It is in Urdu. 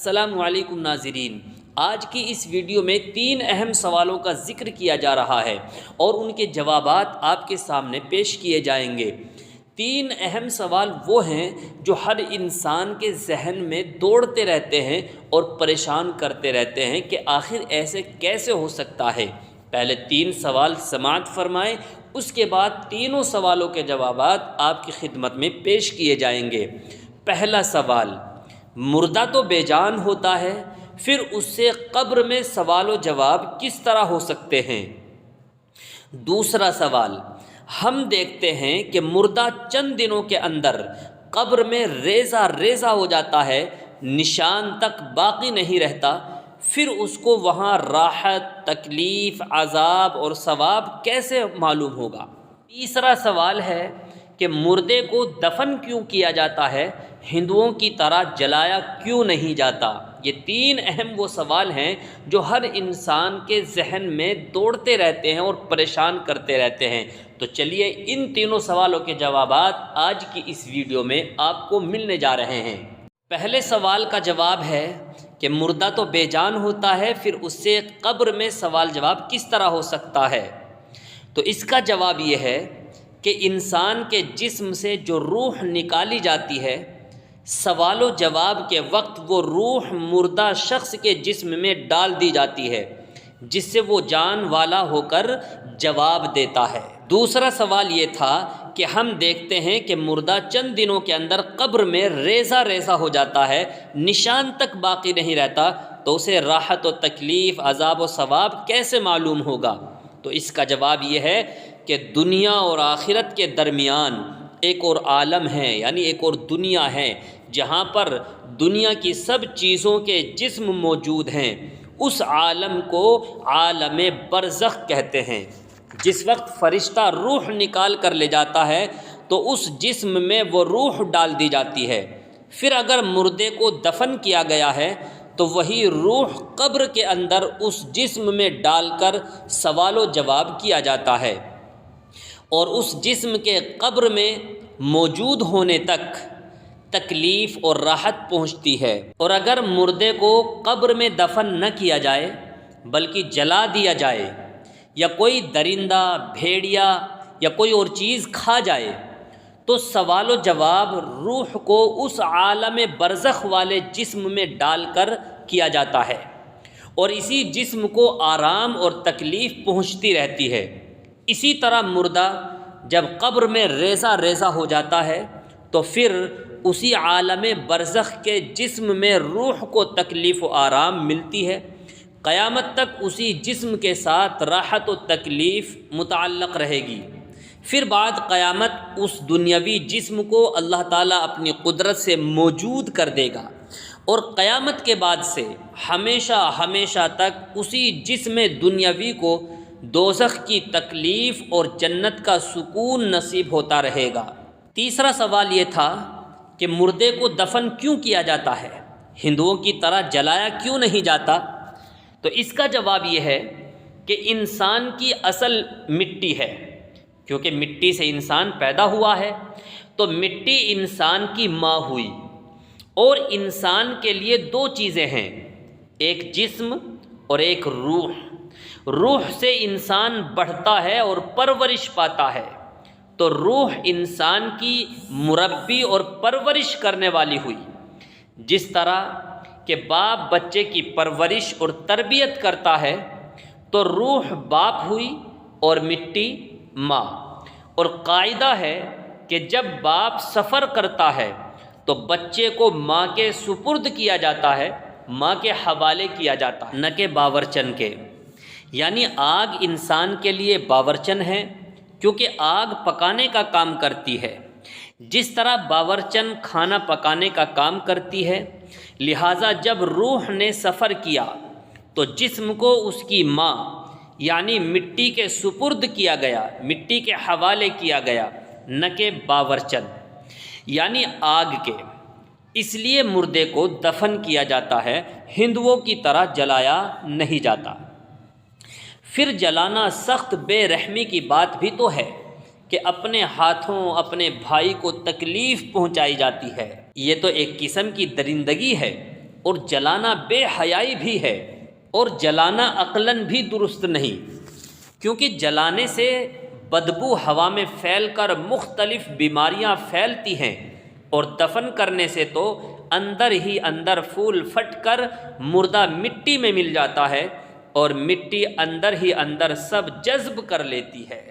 السلام علیکم ناظرین، آج کی اس ویڈیو میں 3 اہم سوالوں کا ذکر کیا جا رہا ہے اور ان کے جوابات آپ کے سامنے پیش کیے جائیں گے۔ 3 اہم سوال وہ ہیں جو ہر انسان کے ذہن میں دوڑتے رہتے ہیں اور پریشان کرتے رہتے ہیں کہ آخر ایسے کیسے ہو سکتا ہے۔ پہلے 3 سوال سماعت فرمائیں، اس کے بعد تینوں سوالوں کے جوابات آپ کی خدمت میں پیش کیے جائیں گے۔ پہلا سوال، مردہ تو بے جان ہوتا ہے، پھر اس سے قبر میں سوال و جواب کس طرح ہو سکتے ہیں؟ دوسرا سوال، ہم دیکھتے ہیں کہ مردہ چند دنوں کے اندر قبر میں ریزہ ریزہ ہو جاتا ہے، نشان تک باقی نہیں رہتا، پھر اس کو وہاں راحت، تکلیف، عذاب اور ثواب کیسے معلوم ہوگا؟ تیسرا سوال ہے کہ مردے کو دفن کیوں کیا جاتا ہے، ہندوؤں کی طرح جلایا کیوں نہیں جاتا؟ یہ 3 اہم وہ سوال ہیں جو ہر انسان کے ذہن میں دوڑتے رہتے ہیں اور پریشان کرتے رہتے ہیں۔ تو چلیے ان تینوں سوالوں کے جوابات آج کی اس ویڈیو میں آپ کو ملنے جا رہے ہیں۔ پہلے سوال کا جواب ہے کہ مردہ تو بے جان ہوتا ہے، پھر اس سے قبر میں سوال جواب کس طرح ہو سکتا ہے؟ تو اس کا جواب یہ ہے کہ انسان کے جسم سے جو روح نکالی جاتی ہے، سوال و جواب کے وقت وہ روح مردہ شخص کے جسم میں ڈال دی جاتی ہے، جس سے وہ جان والا ہو کر جواب دیتا ہے۔ دوسرا سوال یہ تھا کہ ہم دیکھتے ہیں کہ مردہ چند دنوں کے اندر قبر میں ریزہ ریزہ ہو جاتا ہے، نشان تک باقی نہیں رہتا، تو اسے راحت و تکلیف، عذاب و ثواب کیسے معلوم ہوگا؟ تو اس کا جواب یہ ہے کہ دنیا اور آخرت کے درمیان ایک اور عالم ہے، یعنی ایک اور دنیا ہے جہاں پر دنیا کی سب چیزوں کے جسم موجود ہیں۔ اس عالم کو عالم برزخ کہتے ہیں۔ جس وقت فرشتہ روح نکال کر لے جاتا ہے تو اس جسم میں وہ روح ڈال دی جاتی ہے، پھر اگر مردے کو دفن کیا گیا ہے تو وہی روح قبر کے اندر اس جسم میں ڈال کر سوال و جواب کیا جاتا ہے، اور اس جسم کے قبر میں موجود ہونے تک تکلیف اور راحت پہنچتی ہے۔ اور اگر مردے کو قبر میں دفن نہ کیا جائے بلکہ جلا دیا جائے، یا کوئی درندہ، بھیڑیا یا کوئی اور چیز کھا جائے، تو سوال و جواب روح کو اس عالم برزخ والے جسم میں ڈال کر کیا جاتا ہے، اور اسی جسم کو آرام اور تکلیف پہنچتی رہتی ہے۔ اسی طرح مردہ جب قبر میں ریزہ ریزہ ہو جاتا ہے تو پھر اسی عالم برزخ کے جسم میں روح کو تکلیف و آرام ملتی ہے، قیامت تک اسی جسم کے ساتھ راحت و تکلیف متعلق رہے گی۔ پھر بعد قیامت اس دنیاوی جسم کو اللہ تعالیٰ اپنی قدرت سے موجود کر دے گا، اور قیامت کے بعد سے ہمیشہ ہمیشہ تک اسی جسم دنیاوی کو دوزخ کی تکلیف اور جنت کا سکون نصیب ہوتا رہے گا۔ تیسرا سوال یہ تھا کہ مردے کو دفن کیوں کیا جاتا ہے، ہندوؤں کی طرح جلایا کیوں نہیں جاتا؟ تو اس کا جواب یہ ہے کہ انسان کی اصل مٹی ہے، کیونکہ مٹی سے انسان پیدا ہوا ہے، تو مٹی انسان کی ماں ہوئی، اور انسان کے لیے 2 چیزیں ہیں، ایک جسم اور ایک روح۔ روح سے انسان بڑھتا ہے اور پرورش پاتا ہے، تو روح انسان کی مربی اور پرورش کرنے والی ہوئی۔ جس طرح کہ باپ بچے کی پرورش اور تربیت کرتا ہے، تو روح باپ ہوئی اور مٹی ماں۔ اور قاعدہ ہے کہ جب باپ سفر کرتا ہے تو بچے کو ماں کے سپرد کیا جاتا ہے، ماں کے حوالے کیا جاتا ہے، نہ کہ باورچن کے۔ یعنی آگ انسان کے لیے باورچن ہے، کیونکہ آگ پکانے کا کام کرتی ہے، جس طرح باورچن کھانا پکانے کا کام کرتی ہے۔ لہٰذا جب روح نے سفر کیا تو جسم کو اس کی ماں یعنی مٹی کے سپرد کیا گیا، مٹی کے حوالے کیا گیا، نہ کہ باورچن یعنی آگ کے۔ اس لیے مردے کو دفن کیا جاتا ہے، ہندوؤں کی طرح جلایا نہیں جاتا۔ پھر جلانا سخت بے رحمی کی بات بھی تو ہے کہ اپنے ہاتھوں اپنے بھائی کو تکلیف پہنچائی جاتی ہے۔ یہ تو ایک قسم کی درندگی ہے اور جلانا بے حیائی بھی ہے، اور جلانا عقلاً بھی درست نہیں، کیونکہ جلانے سے بدبو ہوا میں پھیل کر مختلف بیماریاں پھیلتی ہیں، اور دفن کرنے سے تو اندر ہی اندر پھول پھٹ کر مردہ مٹی میں مل جاتا ہے، اور مٹی اندر ہی اندر سب جذب کر لیتی ہے۔